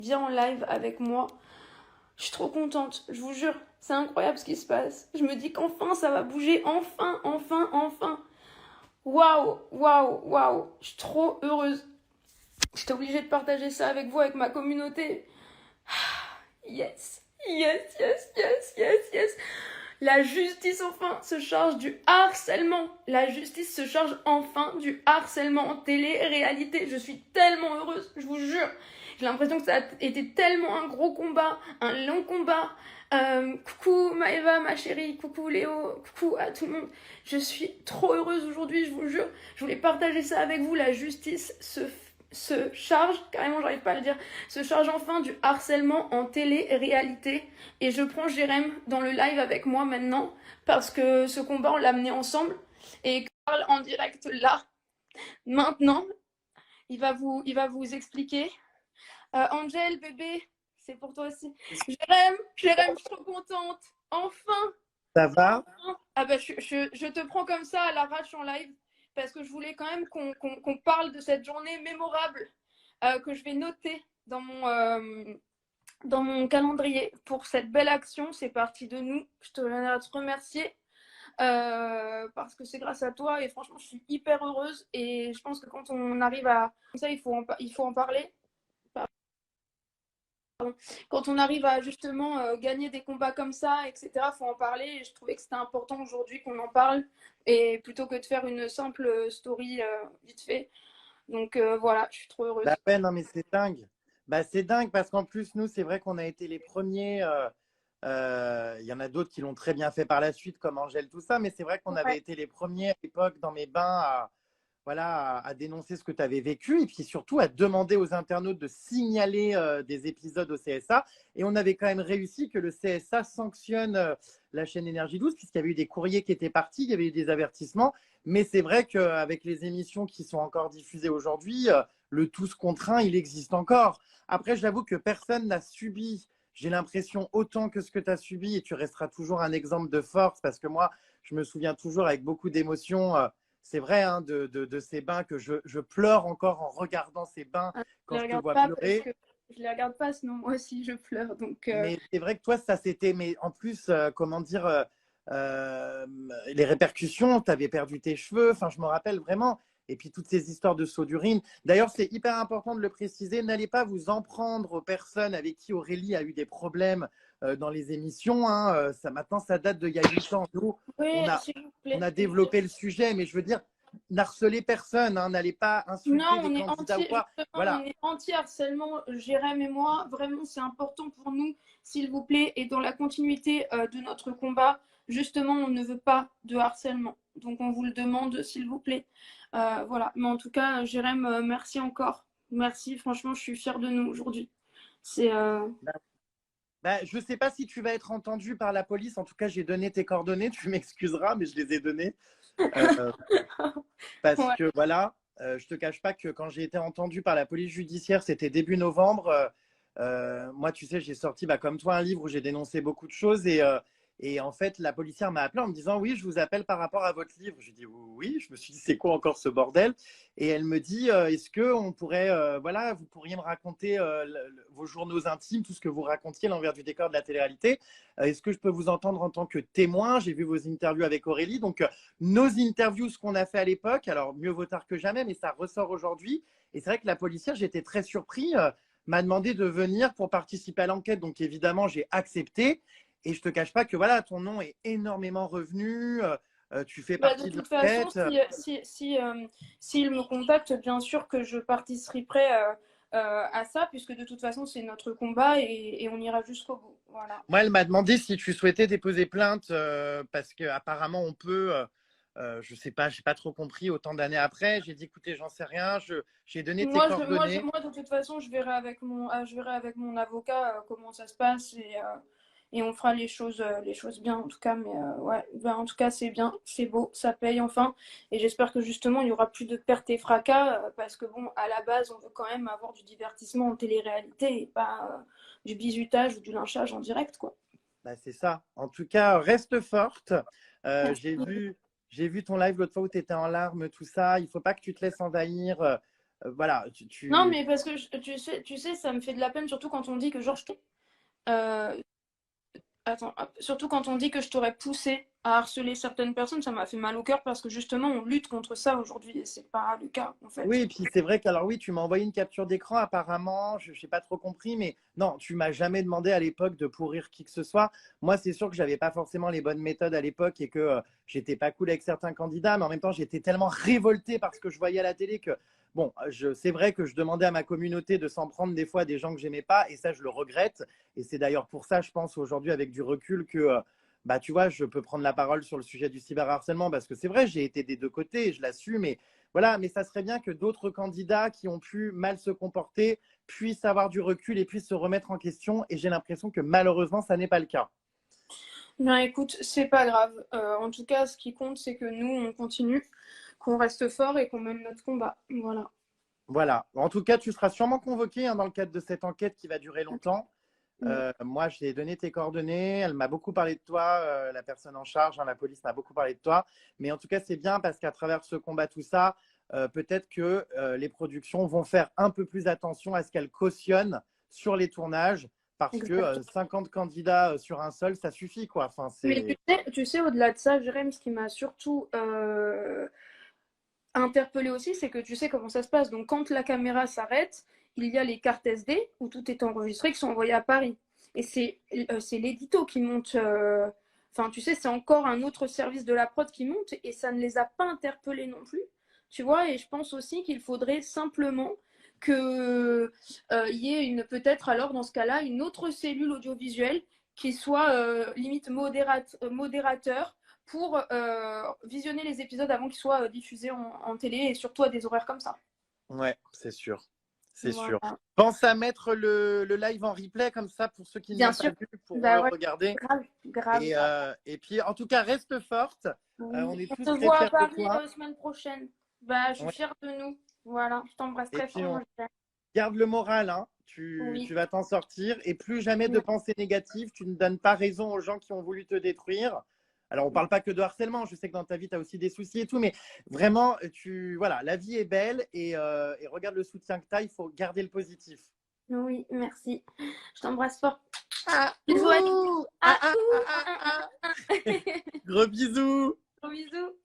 Viens en live avec moi. Je suis trop contente, je vous jure. C'est incroyable ce qui se passe. Je me dis qu'enfin ça va bouger. Enfin, enfin, enfin. Waouh, waouh, waouh. Je suis trop heureuse. J'étais obligée de partager ça avec vous, avec ma communauté. Yes, yes, yes, yes, yes, yes. La justice enfin se charge du harcèlement. La justice se charge enfin du harcèlement en télé-réalité. Je suis tellement heureuse, je vous jure. J'ai l'impression que ça a été tellement un gros combat, un long combat. Coucou Maëva, ma chérie, coucou Léo, coucou à tout le monde. Je suis trop heureuse aujourd'hui, je vous jure. Je voulais partager ça avec vous. La justice se charge, carrément j'arrive pas à le dire, se charge enfin du harcèlement en télé-réalité. Et je prends Jérém dans le live avec moi maintenant, parce que ce combat on l'a mené ensemble. Et Karl en direct là, maintenant, il va vous expliquer. Angel, bébé, c'est pour toi aussi. Jérém, je suis trop contente. Enfin, Ça va? enfin. Ah bah, je te prends comme ça à l'arrache en live parce que je voulais quand même qu'on parle de cette journée mémorable que je vais noter dans mon calendrier pour cette belle action. C'est parti de nous. Je te à te remercier parce que c'est grâce à toi et franchement, je suis hyper heureuse et je pense que quand on arrive à comme ça, il faut en parler. Quand on arrive à justement gagner des combats comme ça, etc., il faut en parler. Et je trouvais que c'était important aujourd'hui qu'on en parle, et plutôt que de faire une simple story vite fait. Donc voilà, je suis trop Bah heureuse. ouais, non, mais c'est dingue. Bah, c'est dingue parce qu'en plus, nous, c'est vrai qu'on a été les premiers. Il y en a d'autres qui l'ont très bien fait par la suite, comme Angèle, tout ça, mais c'est vrai qu'on avait Ouais. été les premiers à l'époque dans mes bains voilà, à dénoncer ce que tu avais vécu et puis surtout à demander aux internautes de signaler des épisodes au CSA. Et on avait quand même réussi que le CSA sanctionne la chaîne Énergie 12 puisqu'il y avait eu des courriers qui étaient partis, il y avait eu des avertissements. Mais c'est vrai qu'avec les émissions qui sont encore diffusées aujourd'hui, le tous contre un, il existe encore. Après, j'avoue que personne n'a subi, j'ai l'impression, autant que ce que tu as subi et tu resteras toujours un exemple de force parce que moi, je me souviens toujours avec beaucoup d'émotion. C'est vrai, hein, de ces bains que je pleure encore en regardant ces bains Ah, je quand les je te regarde vois pas parce pleurer. que je les regarde pas, sinon moi aussi je pleure. Donc Mais c'est vrai que toi, ça c'était. Mais en plus, comment dire, les répercussions, tu avais perdu tes cheveux. Enfin, je me rappelle vraiment. Et puis toutes ces histoires de saut d'urine. D'ailleurs, c'est hyper important de le préciser. N'allez pas vous en prendre aux personnes avec qui Aurélie a eu des problèmes dans les émissions. Hein. Maintenant, ça date d'il y a 8 ans. Nous, oui, on a, s'il vous on plaît. a développé le sujet. Mais je veux dire, n'harcelez personne. Hein. N'allez pas Non, insulter des on est candidats anti, ou quoi. justement, on Voilà. est anti-harcèlement, Jérém et moi. Vraiment, c'est important pour nous, s'il vous plaît. Et dans la continuité de notre combat, justement, on ne veut pas de harcèlement. Donc, on vous le demande, s'il vous plaît. Voilà. Mais en tout cas, Jérém, merci encore. Merci, franchement, je suis fière de nous aujourd'hui. C'est. Bah, je ne sais pas si tu vas être entendu par la police. En tout cas, j'ai donné tes coordonnées. Tu m'excuseras, mais je les ai données. Euh, Parce Ouais. que voilà, je ne te cache pas que quand j'ai été entendu par la police judiciaire, c'était début novembre. Moi, tu sais, j'ai sorti, bah, comme toi, un livre où j'ai dénoncé beaucoup de choses. Et en fait, la policière m'a appelé en me disant: Oui, je vous appelle par rapport à votre livre. Je dis: Oui. Je me suis dit: C'est quoi encore ce bordel? Et elle me dit: Est-ce que on pourrait, voilà, vous pourriez me raconter vos journaux intimes, tout ce que vous racontiez, l'envers du décor de la télé-réalité? Est-ce que je peux vous entendre en tant que témoin? J'ai vu vos interviews avec Aurélie. Donc, nos interviews, ce qu'on a fait à l'époque, alors mieux vaut tard que jamais, mais ça ressort aujourd'hui. Et c'est vrai que la policière, j'étais très surpris, m'a demandé de venir pour participer à l'enquête. Donc évidemment, j'ai accepté. Et je te cache pas que voilà, ton nom est énormément revenu. Tu fais Bah, de partie de toute façon, l'enquête. s'il me contacte, bien sûr que je participerai à ça, puisque de toute façon, c'est notre combat et on ira jusqu'au bout. Voilà. Moi, elle m'a demandé si tu souhaitais déposer plainte parce qu'apparemment on peut. Je sais pas, j'ai pas trop compris autant d'années après. J'ai dit: Écoutez, j'en sais rien. J'ai donné tes coordonnées. Moi, de toute façon, je verrai avec mon avocat comment ça se passe et on fera les choses bien en tout cas. Mais ouais, ben, en tout cas, c'est bien, c'est beau, ça paye enfin. Et j'espère que justement, il y aura plus de pertes et fracas parce que bon, à la base, on veut quand même avoir du divertissement en télé-réalité et pas du bizutage ou du lynchage en direct, quoi. Bah, c'est ça. En tout cas, reste forte. Euh, Merci. j'ai vu, j'ai vu ton live l'autre fois où tu étais en larmes, tout ça. Il ne faut pas que tu te laisses envahir voilà, Non, mais parce que tu sais, ça me fait de la peine, surtout quand on dit que genre, euh, attends, hop. Surtout quand on dit que je t'aurais poussé à harceler certaines personnes, ça m'a fait mal au cœur parce que justement, on lutte contre ça aujourd'hui et c'est pas le cas en Oui, fait. et puis c'est vrai qu'alors oui, tu m'as envoyé une capture d'écran apparemment, je n'ai pas trop compris, mais non, tu m'as jamais demandé à l'époque de pourrir qui que ce soit. Moi, c'est sûr que j'avais pas forcément les bonnes méthodes à l'époque et que j'étais pas cool avec certains candidats, mais en même temps, j'étais tellement révolté par ce que je voyais à la télé que, bon, c'est vrai que je demandais à ma communauté de s'en prendre des fois à des gens que j'aimais pas, et ça, je le regrette. Et c'est d'ailleurs pour ça, je pense aujourd'hui, avec du recul, que bah, tu vois, je peux prendre la parole sur le sujet du cyberharcèlement parce que c'est vrai, j'ai été des deux côtés et je l'assume. Mais voilà, mais ça serait bien que d'autres candidats qui ont pu mal se comporter puissent avoir du recul et puissent se remettre en question. Et j'ai l'impression que malheureusement, ça n'est pas le cas. Bien, écoute, c'est pas grave. En tout cas, ce qui compte, c'est que nous, on continue, qu'on reste fort et qu'on mène notre combat. Voilà. Voilà. En tout cas, tu seras sûrement convoqué dans le cadre de cette enquête qui va durer longtemps. Oui. Moi, j'ai donné tes coordonnées. Elle m'a beaucoup parlé de toi, la personne en charge, hein, la police m'a beaucoup parlé de toi. Mais en tout cas, c'est bien parce qu'à travers ce combat, tout ça, peut-être que les productions vont faire un peu plus attention à ce qu'elles cautionnent sur les tournages parce que Exactement. 50 candidats sur un seul, ça suffit, quoi. Enfin, Mais c'est... tu sais, au-delà de ça, Jérém, ce qui m'a surtout interpellé aussi, c'est que tu sais comment ça se passe. Donc, quand la caméra s'arrête, il y a les cartes SD où tout est enregistré qui sont envoyées à Paris. Et c'est l'édito qui monte. Enfin, tu sais, c'est encore un autre service de la prod qui monte et ça ne les a pas interpellés non plus. Tu vois, et je pense aussi qu'il faudrait simplement que y ait peut-être alors dans ce cas-là une autre cellule audiovisuelle qui soit limite modérateur pour visionner les épisodes avant qu'ils soient diffusés en télé et surtout à des horaires comme ça. Ouais, c'est sûr. C'est sûr. Voilà. Pense à mettre le live en replay comme ça pour ceux qui ne Bien l'ont pas sûr. vu pourront le Bah ouais, regarder. grave, grave, grave. Et puis, en tout cas, reste forte. On Oui. est On tous te très voit à fiers de Paris toi. semaine prochaine. Bah, je suis Ouais. fière de nous. Voilà, je t'embrasse Et très puis, fort, mon on frère. garde le moral. Hein. Tu Oui. vas t'en sortir. Et plus jamais de pensées négatives. Tu ne donnes pas raison aux gens qui ont voulu te détruire. Alors, on ne parle pas que de harcèlement. Je sais que dans ta vie, tu as aussi des soucis et tout. Mais vraiment, voilà, la vie est belle. Et regarde le soutien que tu as. Il faut garder le positif. Oui, merci. Je t'embrasse fort. Ah, Bisous à tous. ouh, ah, ah, ah, ah, ah. Ah. Gros bisous. Gros bisous.